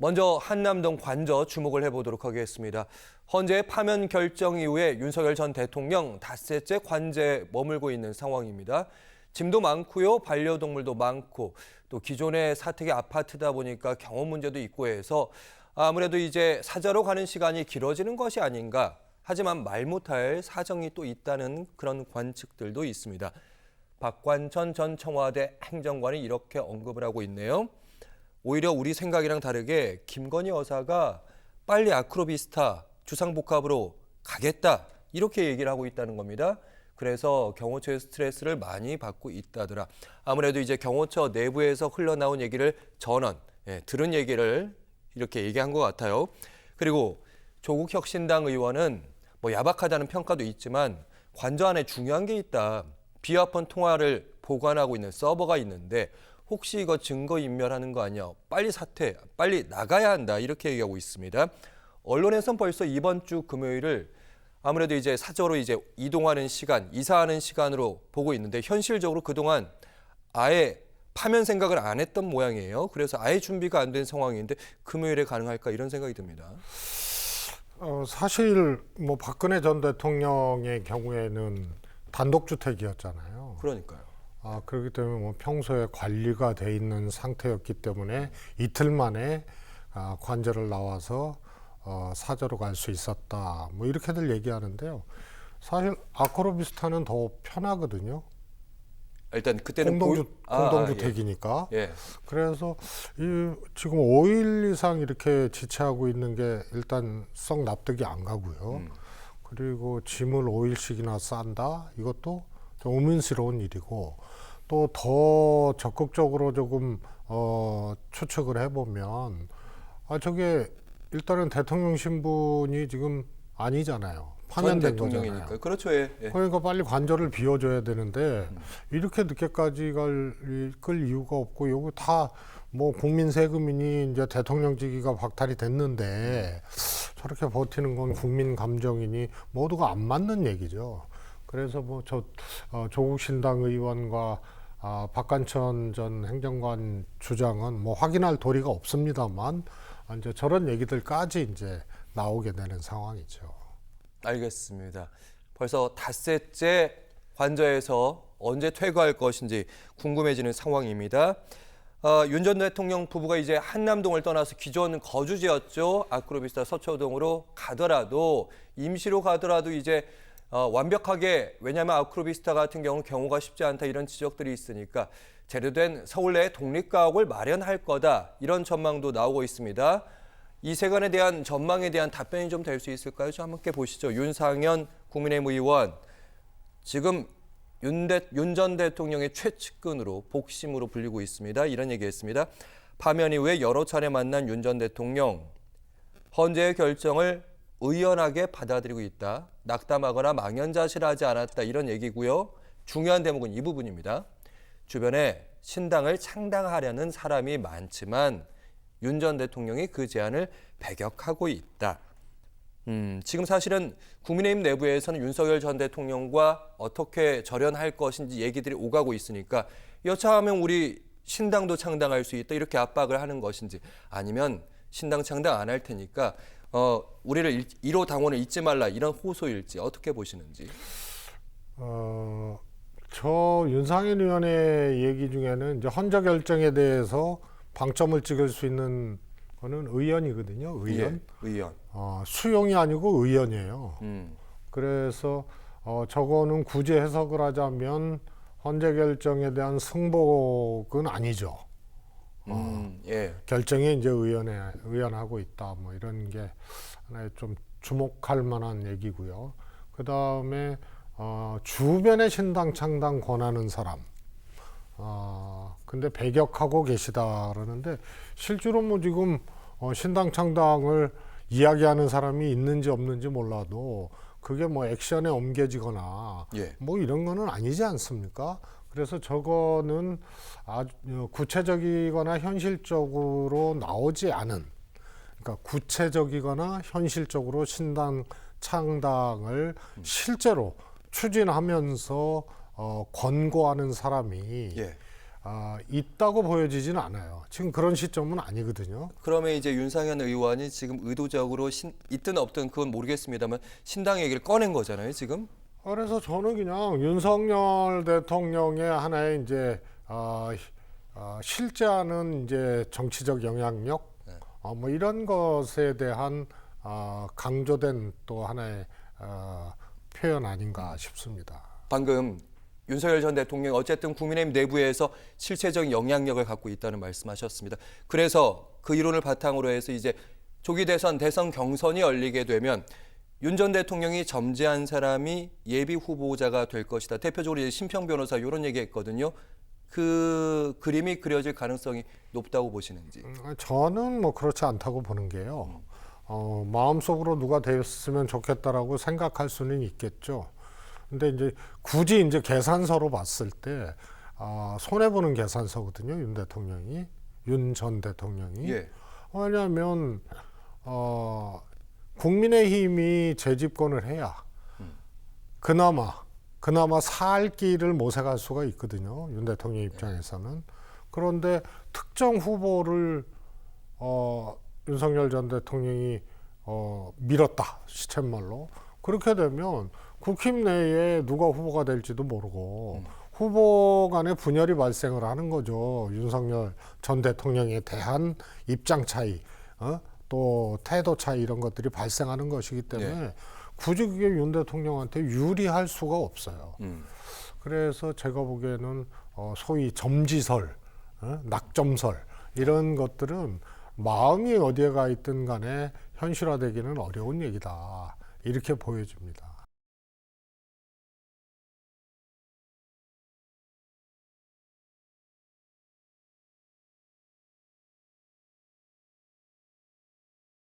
먼저 한남동 관저 주목을 해보도록 하겠습니다. 헌재 파면 결정 이후에 윤석열 전 대통령 닷새째 관저에 머물고 있는 상황입니다. 짐도 많고요, 반려동물도 많고 또 기존의 사택이 아파트다 보니까 경호 문제도 있고 해서 아무래도 이제 사저로 가는 시간이 길어지는 것이 아닌가. 하지만 말 못할 사정이 또 있다는 그런 관측들도 있습니다. 박관천 전 청와대 행정관이 이렇게 언급을 하고 있네요. 오히려 우리 생각이랑 다르게 김건희 여사가 빨리 아크로비스타 주상복합으로 가겠다 이렇게 얘기를 하고 있다는 겁니다. 그래서 경호처의 스트레스를 많이 받고 있다더라. 아무래도 이제 경호처 내부에서 흘러나온 얘기를 전원 들은 얘기를 이렇게 얘기한 것 같아요. 그리고 조국 혁신당 의원은 뭐 야박하다는 평가도 있지만 관저 안에 중요한 게 있다. 비화폰 통화를 보관하고 있는 서버가 있는데 혹시 이거 증거인멸하는 거 아니야? 빨리 사퇴, 빨리 나가야 한다. 이렇게 얘기하고 있습니다. 언론에선 벌써 이번 주 금요일을 아무래도 이제 사저로 이제 이동하는 시간, 이사하는 시간으로 보고 있는데 현실적으로 그동안 아예 파면 생각을 안 했던 모양이에요. 그래서 아예 준비가 안 된 상황인데 금요일에 가능할까 이런 생각이 듭니다. 사실 뭐 박근혜 전 대통령의 경우에는 단독주택이었잖아요. 그러니까요. 그렇기 때문에 뭐 평소에 관리가 돼 있는 상태였기 때문에 이틀 만에 관저를 나와서 사저로 갈 수 있었다. 뭐 이렇게들 얘기하는데요. 사실 아크로비스타는 더 편하거든요. 일단 그때는 공동주택이니까. 예. 그래서 지금 5일 이상 이렇게 지체하고 있는 게 일단 썩 납득이 안 가고요. 그리고 짐을 5일씩이나 싼다? 이것도 좀 의문스러운 일이고 또 더 적극적으로 조금 추측을 해보면 저게 일단은 대통령 신분이 지금 아니잖아요. 파면된 거잖아요. 그렇죠. 예. 그러니까 빨리 관저를 비워줘야 되는데 이렇게 늦게까지 끌 이유가 없고 요거 다 뭐 국민 세금이니 이제 대통령직위가 박탈이 됐는데 저렇게 버티는 건 국민 감정이니 모두가 안 맞는 얘기죠. 그래서 뭐 조국 신당 의원과 박관천 전 행정관 주장은 뭐 확인할 도리가 없습니다만 이제 저런 얘기들까지 이제 나오게 되는 상황이죠. 알겠습니다. 벌써 닷새째 관저에서 언제 퇴거할 것인지 궁금해지는 상황입니다. 윤 전 대통령 부부가 이제 한남동을 떠나서 기존 거주지였죠. 아크로비스타 서초동으로 가더라도 임시로 가더라도 이제 완벽하게 왜냐하면 아크로비스타 같은 경우는 경호가 쉽지 않다 이런 지적들이 있으니까 제대로된 서울 내 독립가옥을 마련할 거다 이런 전망도 나오고 있습니다. 이 세간에 대한 전망에 대한 답변이 좀 될 수 있을까요? 좀 함께 보시죠. 윤상현 국민의힘 의원 지금 윤 전 대통령의 최측근으로 복심으로 불리고 있습니다. 이런 얘기했습니다. 파면 이후에 여러 차례 만난 윤 전 대통령 헌재의 결정을 의연하게 받아들이고 있다. 낙담하거나 망연자실하지 않았다. 이런 얘기고요. 중요한 대목은 이 부분입니다. 주변에 신당을 창당하려는 사람이 많지만 윤 전 대통령이 그 제안을 배격하고 있다. 지금 사실은 국민의힘 내부에서는 윤석열 전 대통령과 어떻게 절연할 것인지 얘기들이 오가고 있으니까 여차하면 우리 신당도 창당할 수 있다 이렇게 압박을 하는 것인지 아니면 신당 창당 안 할 테니까 우리를 1호 당원을 잊지 말라 이런 호소일지 어떻게 보시는지. 저 윤상현 의원의 얘기 중에는 이제 헌재 결정에 대해서 방점을 찍을 수 있는 거는 의원이거든요. 의원. 예, 의원. 수용이 아니고 의원이에요. 그래서 저거는 굳이 해석을 하자면 헌재 결정에 대한 승복은 아니죠. 예. 결정에 이제 의연하고 있다. 뭐 이런 게 하나의 좀 주목할 만한 얘기고요. 그 다음에 주변에 신당 창당 권하는 사람. 근데 배격하고 계시다 그러는데 실제로 뭐 지금 신당 창당을 이야기하는 사람이 있는지 없는지 몰라도 그게 뭐 액션에 옮겨지거나 뭐 이런 거는 아니지 않습니까? 그래서 저거는 아주 구체적이거나 현실적으로 나오지 않은, 그러니까 구체적이거나 현실적으로 신당 창당을 실제로 추진하면서 권고하는 사람이 있다고 보여지지는 않아요. 지금 그런 시점은 아니거든요. 그러면 이제 윤상현 의원이 지금 의도적으로 있든 없든 그건 모르겠습니다만 신당 얘기를 꺼낸 거잖아요, 지금. 그래서 저는 그냥 윤석열 대통령의 하나의 이제 실제하는 이제 정치적 영향력, 뭐 이런 것에 대한 강조된 또 하나의 표현 아닌가 싶습니다. 방금 윤석열 전 대통령 어쨌든 국민의힘 내부에서 실체적인 영향력을 갖고 있다는 말씀하셨습니다. 그래서 그 이론을 바탕으로 해서 이제 조기 대선, 대선 경선이 열리게 되면 윤 전 대통령이 점지한 사람이 예비 후보자가 될 것이다. 대표적으로 이제 심평 변호사 이런 얘기했거든요. 그 그림이 그려질 가능성이 높다고 보시는지. 저는 뭐 그렇지 않다고 보는 게요. 마음속으로 누가 되었으면 좋겠다라고 생각할 수는 있겠죠. 근데 이제 굳이 이제 계산서로 봤을 때 손해 보는 계산서거든요. 윤 전 대통령이. 예. 왜냐하면 국민의힘이 재집권을 해야 그나마 살 길을 모색할 수가 있거든요. 윤 대통령 입장에서는. 그런데 특정 후보를 윤석열 전 대통령이 밀었다, 시쳇말로. 그렇게 되면 국힘 내에 누가 후보가 될지도 모르고 후보 간의 분열이 발생을 하는 거죠. 윤석열 전 대통령에 대한 입장 차이, 또 태도 차이 이런 것들이 발생하는 것이기 때문에 네. 굳이 그게 윤 대통령한테 유리할 수가 없어요. 그래서 제가 보기에는 소위 점지설, 낙점설 이런 것들은 마음이 어디에 가 있든 간에 현실화되기는 어려운 얘기다. 이렇게 보여집니다.